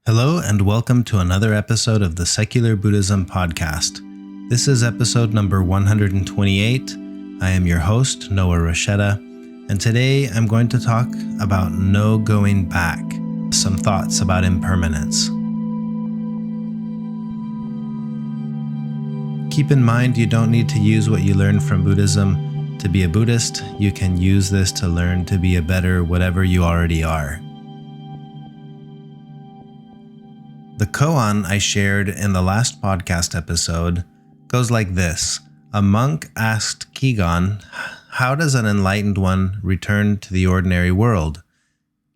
Hello and welcome to another episode of the Secular Buddhism podcast. This is episode number 128. I am your host, Noah Rochetta, and today I'm going to talk about no going back, some thoughts about impermanence. Keep in mind you don't need to use what you learned from Buddhism to be a Buddhist. You can use this to learn to be a better whatever you already are. The koan I shared in the last podcast episode goes like this. A monk asked Kegon, "How does an enlightened one return to the ordinary world?"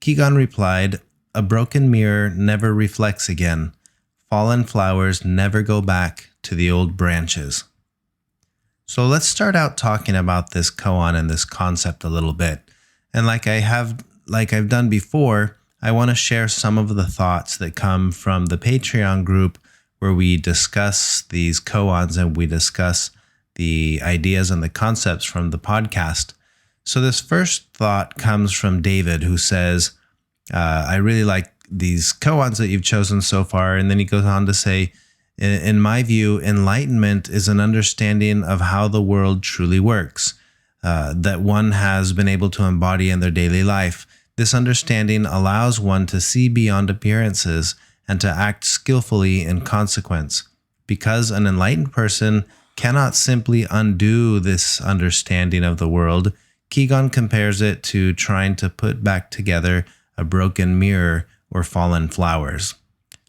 Kegon replied, "A broken mirror never reflects again. Fallen flowers never go back to the old branches." So let's start out talking about this koan and this concept a little bit. And like I've done before, I want to share some of the thoughts that come from the Patreon group where we discuss these koans and we discuss the ideas and the concepts from the podcast. So this first thought comes from David, who says, I really like these koans that you've chosen so far. And then he goes on to say, in my view, enlightenment is an understanding of how the world truly works, that one has been able to embody in their daily life. This understanding allows one to see beyond appearances and to act skillfully in consequence. Because an enlightened person cannot simply undo this understanding of the world, Kegon compares it to trying to put back together a broken mirror or fallen flowers.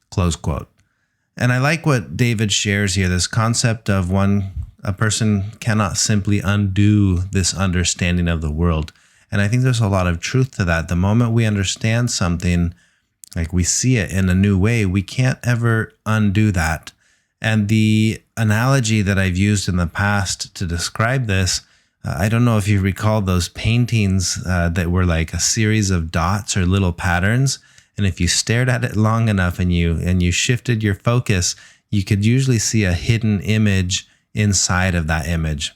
Close quote. And I like what David shares here, this concept of a person cannot simply undo this understanding of the world. And I think there's a lot of truth to that. The moment we understand something, like we see it in a new way, we can't ever undo that. And the analogy that I've used in the past to describe this, I don't know if you recall those paintings that were like a series of dots or little patterns. And if you stared at it long enough and you shifted your focus, you could usually see a hidden image inside of that image.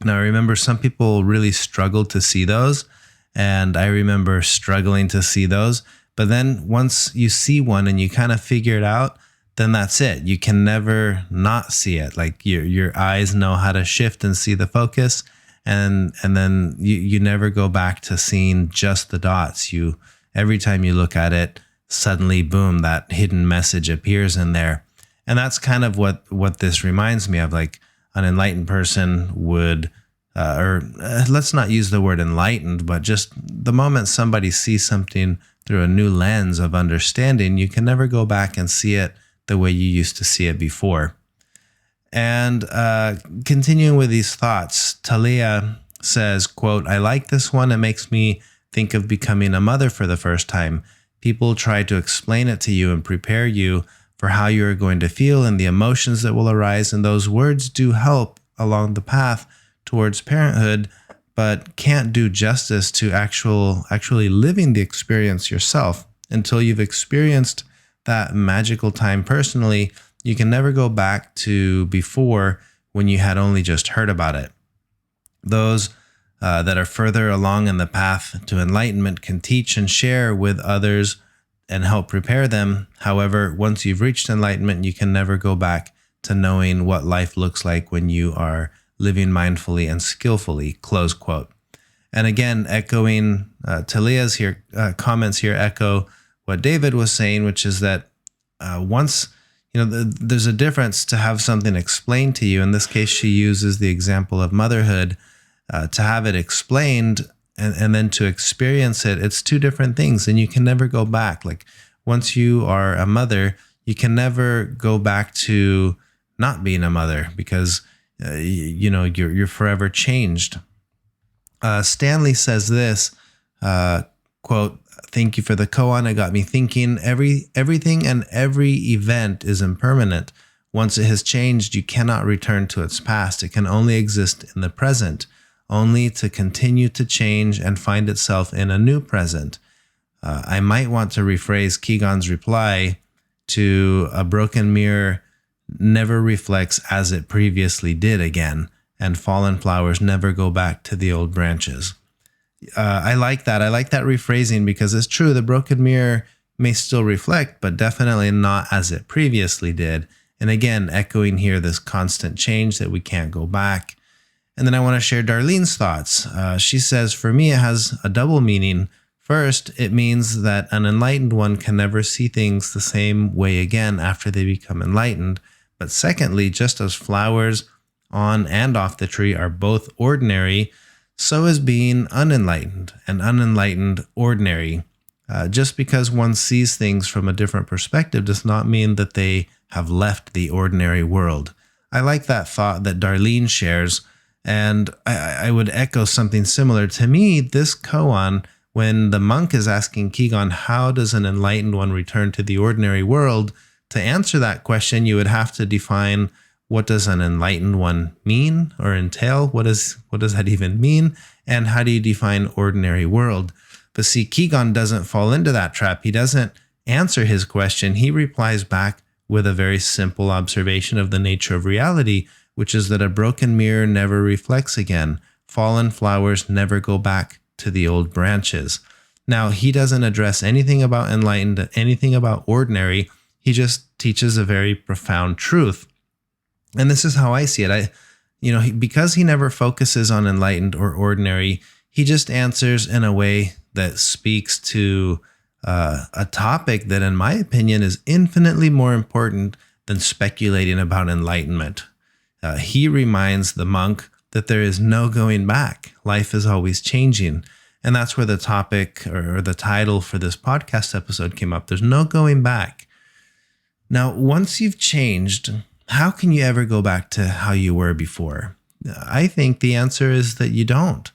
Now, I remember some people really struggled to see those, and I remember struggling to see those. But then once you see one and you kind of figure it out, then that's it. You can never not see it. Like your eyes know how to shift and see the focus, and then you never go back to seeing just the dots. Every time you look at it, suddenly, boom, that hidden message appears in there. And that's kind of what this reminds me of, like, an enlightened person would, let's not use the word enlightened, but just the moment somebody sees something through a new lens of understanding, you can never go back and see it the way you used to see it before. And continuing with these thoughts, Talia says, quote, "I like this one. It makes me think of becoming a mother for the first time. People try to explain it to you and prepare you for how you are going to feel and the emotions that will arise, and those words do help along the path towards parenthood, but can't do justice to actually living the experience yourself. Until you've experienced that magical time personally, you can never go back to before when you had only just heard about it. Those that are further along in the path to enlightenment can teach and share with others and help prepare them. However, once you've reached enlightenment, you can never go back to knowing what life looks like when you are living mindfully and skillfully," close quote. And again, echoing Talia's comments here echo what David was saying, which is that once, there's a difference to have something explained to you. In this case, she uses the example of motherhood, to have it explained and then to experience it. It's two different things, and you can never go back. Like, once you are a mother, you can never go back to not being a mother because you're forever changed. Stanley says this, quote, "Thank you for the koan. It got me thinking. Everything and every event is impermanent. Once it has changed, you cannot return to its past. It can only exist in the present, only to continue to change and find itself in a new present." I might want to rephrase Kegon's reply to "a broken mirror never reflects as it previously did again, and fallen flowers never go back to the old branches." I like that. I like that rephrasing because it's true. The broken mirror may still reflect, but definitely not as it previously did. And again, echoing here this constant change that we can't go back. And then I want to share Darlene's thoughts. She says, for me, it has a double meaning. First, it means that an enlightened one can never see things the same way again after they become enlightened. But secondly, just as flowers on and off the tree are both ordinary, so is being unenlightened, and unenlightened ordinary. Just because one sees things from a different perspective does not mean that they have left the ordinary world. I like that thought that Darlene shares, and I would echo something similar. To me, this koan, when the monk is asking Kegon, how does an enlightened one return to the ordinary world? To answer that question, you would have to define, what does an enlightened one mean or entail? What does that even mean? And how do you define ordinary world? But see, Kegon doesn't fall into that trap. He doesn't answer his question. He replies back with a very simple observation of the nature of reality, which is that a broken mirror never reflects again. Fallen flowers never go back to the old branches. Now, he doesn't address anything about enlightened, anything about ordinary. He just teaches a very profound truth. And this is how I see it. Because he never focuses on enlightened or ordinary, he just answers in a way that speaks to a topic that, in my opinion, is infinitely more important than speculating about enlightenment. He reminds the monk that there is no going back. Life is always changing. And that's where the topic or the title for this podcast episode came up. There's no going back. Now, once you've changed, how can you ever go back to how you were before? I think the answer is that you don't.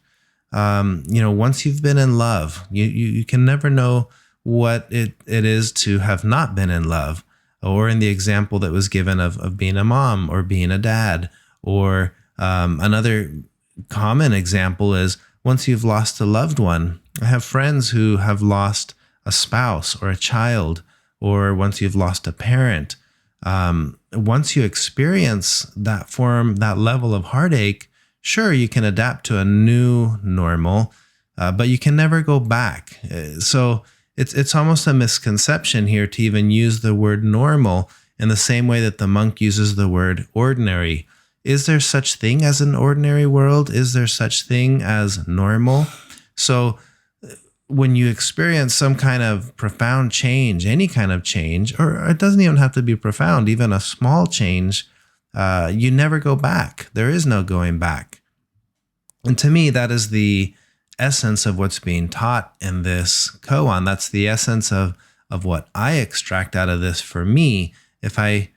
Once you've been in love, you can never know what it is to have not been in love. Or in the example that was given of being a mom or being a dad. Or another common example is once you've lost a loved one. I have friends who have lost a spouse or a child, or once you've lost a parent. Once you experience that level of heartache, sure, you can adapt to a new normal, but you can never go back. So it's almost a misconception here to even use the word normal in the same way that the monk uses the word ordinary. Is there such thing as an ordinary world? Is there such thing as normal? So when you experience some kind of profound change, any kind of change, or it doesn't even have to be profound, even a small change, you never go back. There is no going back. And to me, that is the essence of what's being taught in this koan. That's the essence of what I extract out of this for me. If I,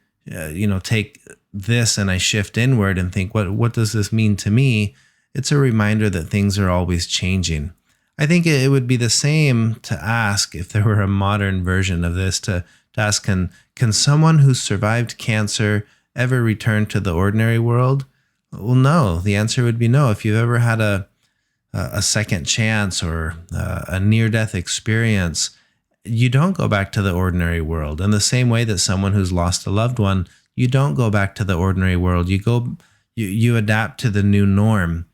take this and I shift inward and think, what does this mean to me? It's a reminder that things are always changing. I think it would be the same to ask, if there were a modern version of this, to ask, can someone who survived cancer ever return to the ordinary world? Well, no. The answer would be no. If you've ever had a second chance or a near-death experience, you don't go back to the ordinary world. In the same way that someone who's lost a loved one, you don't go back to the ordinary world. You adapt to the new norm.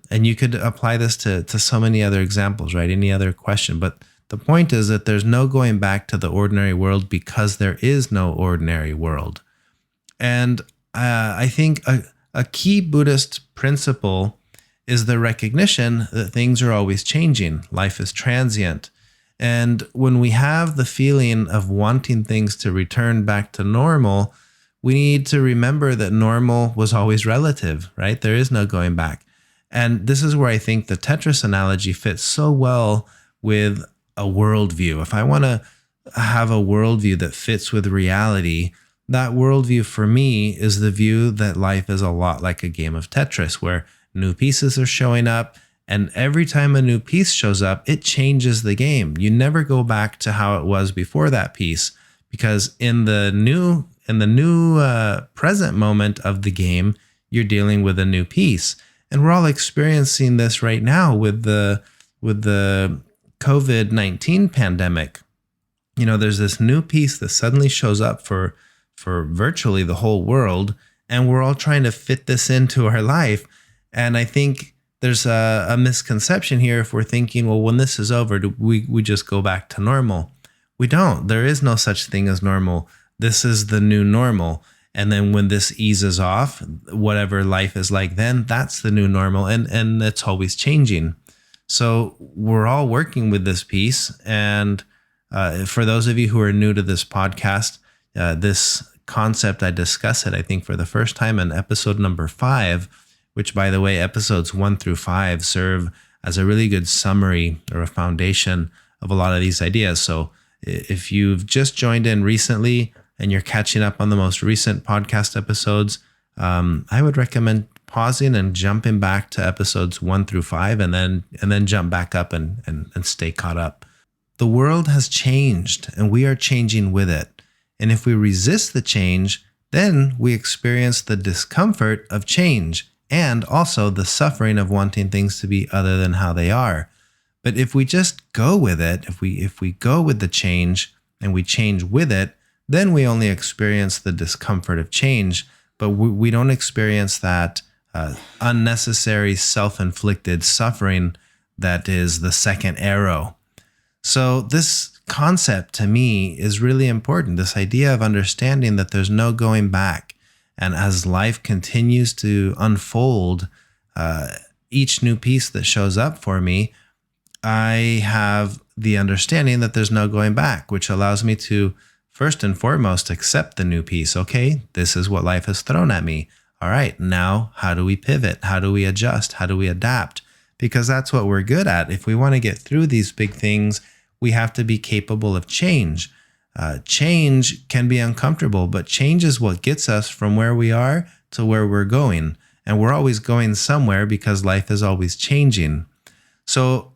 And you could apply this to so many other examples, right? Any other question. But the point is that there's no going back to the ordinary world because there is no ordinary world. And I think a key Buddhist principle is the recognition that things are always changing. Life is transient. And when we have the feeling of wanting things to return back to normal, we need to remember that normal was always relative, right? There is no going back. And this is where I think the tetris analogy fits so well with a worldview. If I want to have a worldview that fits with reality, that worldview for me is the view that life is a lot like a game of Tetris, where new pieces are showing up, and every time a new piece shows up, it changes the game. You never go back to how it was before that piece, because in the new present moment of the game, you're dealing with a new piece. And we're all experiencing this right now with the COVID-19 pandemic. There's this new piece that suddenly shows up for virtually the whole world, and we're all trying to fit this into our life. And I think there's a misconception here if we're thinking, well, when this is over, do we just go back to normal? We don't. There is no such thing as normal. This is the new normal. And then when this eases off, whatever life is like then, that's the new normal. And it's always changing. So we're all working with this piece. And for those of you who are new to this podcast, this concept, I discuss it, I think, for the first time in episode number 5, which, by the way, episodes 1 through 5 serve as a really good summary or a foundation of a lot of these ideas. So if you've just joined in recently and you're catching up on the most recent podcast episodes, I would recommend pausing and jumping back to episodes 1 through 5 and then jump back up and stay caught up. The world has changed and we are changing with it. And if we resist the change, then we experience the discomfort of change and also the suffering of wanting things to be other than how they are. But if we just go with it, if we go with the change and we change with it, then we only experience the discomfort of change, but we don't experience that unnecessary self-inflicted suffering that is the second arrow. So this concept to me is really important, this idea of understanding that there's no going back. And as life continues to unfold, each new piece that shows up for me, I have the understanding that there's no going back, which allows me to first and foremost accept the new piece. Okay, this is what life has thrown at me. All right, now how do we pivot? How do we adjust? How do we adapt? Because that's what we're good at. If we want to get through these big things, we have to be capable of change. Change can be uncomfortable, but change is what gets us from where we are to where we're going. And we're always going somewhere because life is always changing. So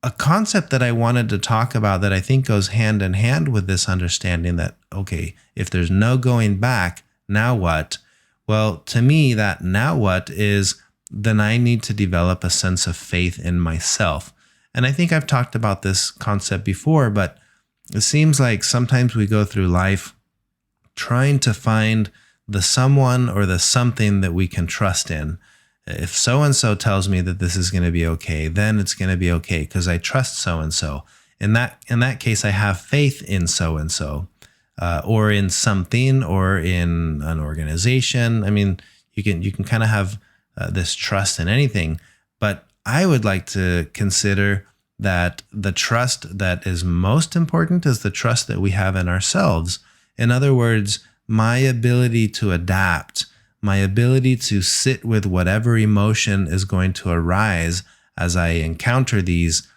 a concept that I wanted to talk about that I think goes hand in hand with this understanding that, okay, if there's no going back, now what? Well, to me, that now what is then I need to develop a sense of faith in myself. And I think I've talked about this concept before, but it seems like sometimes we go through life trying to find the someone or the something that we can trust in. If so-and-so tells me that this is going to be okay, then it's going to be okay because I trust so-and-so. In that case, I have faith in so-and-so or in something or in an organization. I mean, you can kind of have this trust in anything, but I would like to consider that the trust that is most important is the trust that we have in ourselves. In other words, my ability to adapt, my ability to sit with whatever emotion is going to arise as I encounter these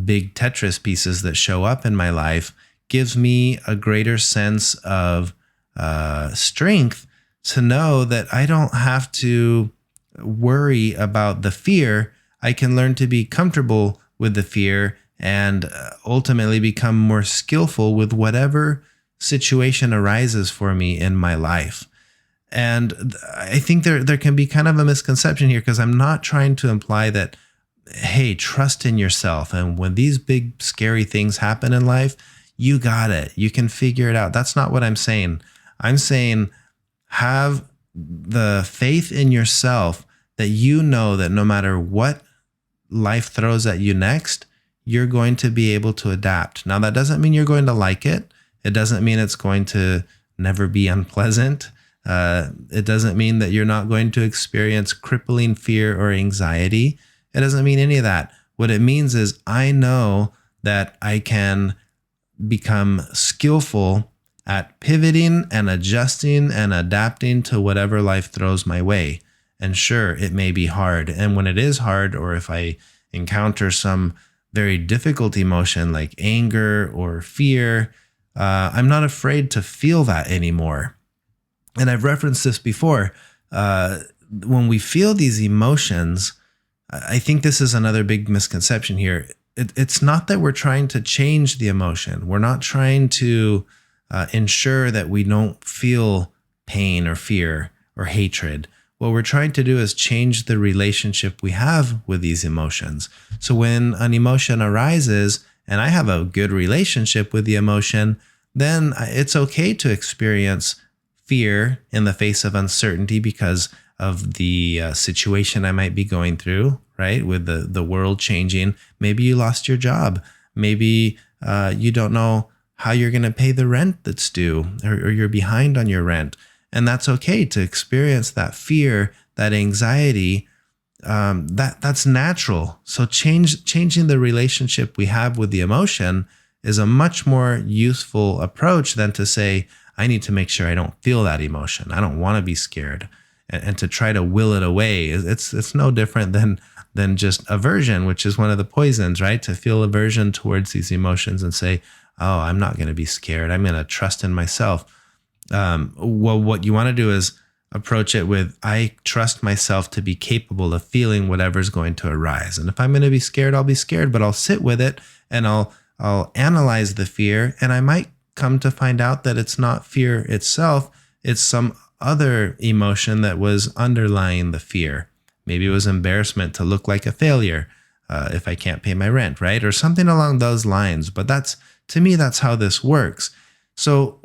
big tetris pieces that show up in my life gives me a greater sense of strength to know that I don't have to worry about the fear. I can learn to be comfortable with the fear and ultimately become more skillful with whatever situation arises for me in my life. And I think there can be kind of a misconception here because I'm not trying to imply that, hey, trust in yourself. And when these big, scary things happen in life, you got it. You can figure it out. That's not what I'm saying. I'm saying have the faith in yourself that you know that no matter what life throws at you next, you're going to be able to adapt. Now, that doesn't mean you're going to like it. It doesn't mean it's going to never be unpleasant. It doesn't mean that you're not going to experience crippling fear or anxiety. It doesn't mean any of that. What it means is I know that I can become skillful at pivoting and adjusting and adapting to whatever life throws my way. And sure, it may be hard. And when it is hard, or if I encounter some very difficult emotion like anger or fear, I'm not afraid to feel that anymore. And I've referenced this before. When we feel these emotions, I think this is another big misconception here. It's not that we're trying to change the emotion. We're not trying to ensure that we don't feel pain or fear or hatred. What we're trying to do is change the relationship we have with these emotions. So when an emotion arises and I have a good relationship with the emotion, then it's okay to experience fear in the face of uncertainty because of the situation I might be going through, right? With the world changing. Maybe you lost your job. Maybe you don't know how you're going to pay the rent that's due, or you're behind on your rent. And that's okay to experience that fear, that anxiety. That's natural. So changing the relationship we have with the emotion is a much more useful approach than to say, I need to make sure I don't feel that emotion. I don't want to be scared, and to try to will it away. It's no different than just aversion, which is one of the poisons, right? To feel aversion towards these emotions and say, oh, I'm not going to be scared. I'm going to trust in myself. Well, what you want to do is approach it with, I trust myself to be capable of feeling whatever's going to arise. And if I'm going to be scared, I'll be scared, but I'll sit with it and I'll analyze the fear. And I might come to find out that it's not fear itself. It's some other emotion that was underlying the fear. Maybe it was embarrassment to look like a failure if I can't pay my rent, right? Or something along those lines. But to me, that's how this works. So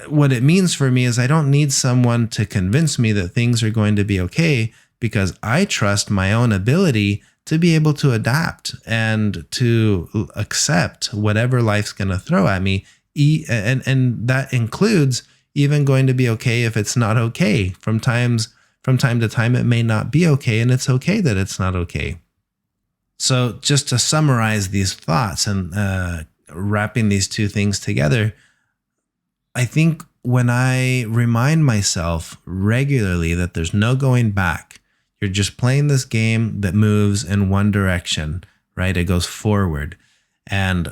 what it means for me is I don't need someone to convince me that things are going to be okay, because I trust my own ability to be able to adapt and to accept whatever life's going to throw at me. And that includes even going to be okay if it's not okay. From time to time, it may not be okay, and it's okay that it's not okay. So just to summarize these thoughts and wrapping these two things together, I think when I remind myself regularly that there's no going back, you're just playing this game that moves in one direction, right? It goes forward, and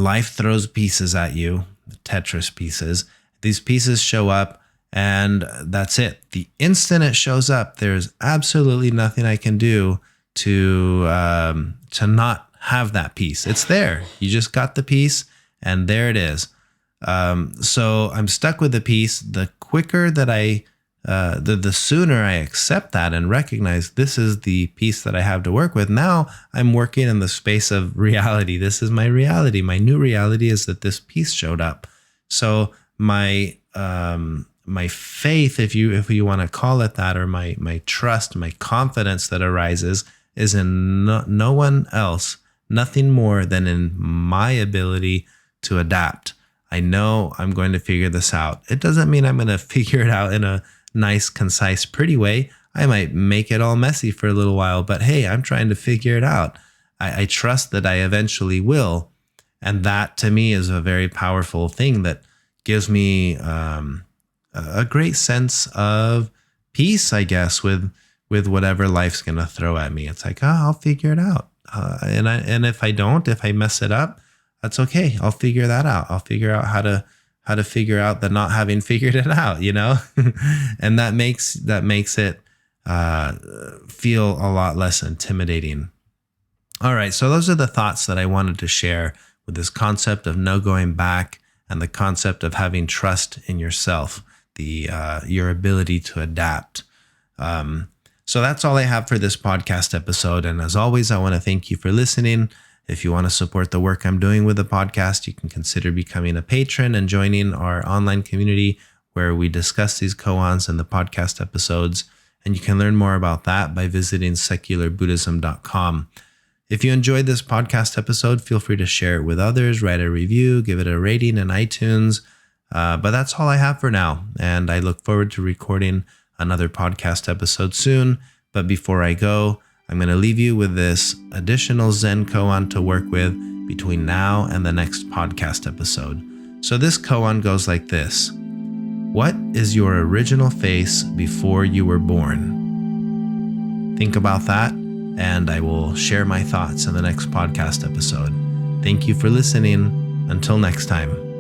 life throws pieces at you, tetris pieces. These pieces show up, and that's it. The instant it shows up, there's absolutely nothing I can do to not have that piece. It's there. You just got the piece, and there it is. So I'm stuck with the piece. The quicker that the sooner I accept that and recognize this is the piece that I have to work with. Now I'm working in the space of reality. This is my reality. My new reality is that this piece showed up. So my faith, if you want to call it that, or my trust, my confidence that arises is in no one else, nothing more than in my ability to adapt. I know I'm going to figure this out. It doesn't mean I'm going to figure it out in a nice, concise, pretty way. I might make it all messy for a little while, but hey, I'm trying to figure it out. I trust that I eventually will. And that to me is a very powerful thing that gives me a great sense of peace, I guess, with whatever life's going to throw at me. It's like, oh, I'll figure it out. And if I mess it up, that's okay. I'll figure that out. I'll figure out how to figure out the not having figured it out, and that makes it feel a lot less intimidating. All right. So those are the thoughts that I wanted to share with this concept of no going back and the concept of having trust in yourself, your ability to adapt. So that's all I have for this podcast episode. And as always, I want to thank you for listening. If you want to support the work I'm doing with the podcast, you can consider becoming a patron and joining our online community where we discuss these koans and the podcast episodes. And you can learn more about that by visiting secularbuddhism.com. If you enjoyed this podcast episode, feel free to share it with others, write a review, give it a rating in iTunes. But that's all I have for now. And I look forward to recording another podcast episode soon. But before I go, I'm going to leave you with this additional Zen koan to work with between now and the next podcast episode. So this koan goes like this. What is your original face before you were born? Think about that, and I will share my thoughts in the next podcast episode. Thank you for listening. Until next time.